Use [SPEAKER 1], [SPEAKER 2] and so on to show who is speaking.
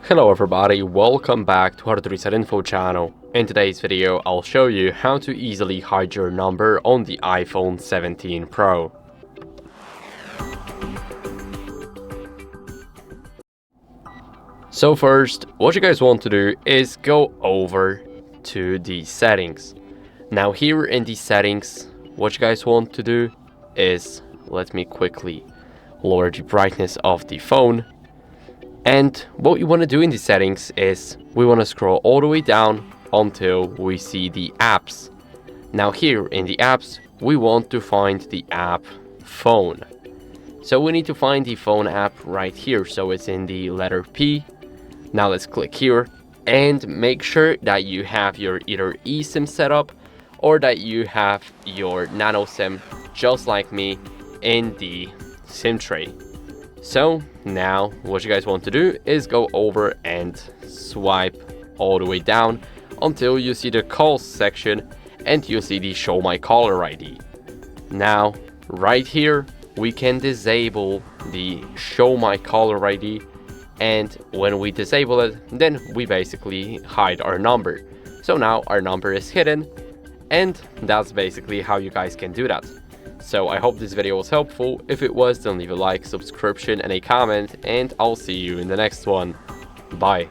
[SPEAKER 1] Hello everybody, welcome back to HardReset.Info channel. In today's video, I'll show you how to easily hide your number on the iPhone 17 Pro. So first, what you guys want to do is go over to the settings. Now here in the settings, what you guys want to do is, let me quickly lower the brightness of the phone. And what you want to do in the settings is we want to scroll all the way down until we see the apps. Now here in the apps, we want to find the app phone. So we need to find the phone app right here. So it's in the letter P. Now let's click here and make sure that you have your either eSIM set up or that you have your nano SIM just like me in the SIM tray. So now what you guys want to do is go over and swipe all the way down until you see the calls section and you see the show my caller ID. Now right here we can disable the show my caller ID, and when we disable it, then we basically hide our number. So now our number is hidden, and that's basically how you guys can do that. So I hope this video was helpful. If it was, then leave a like, subscription and a comment, and I'll see you in the next one. Bye.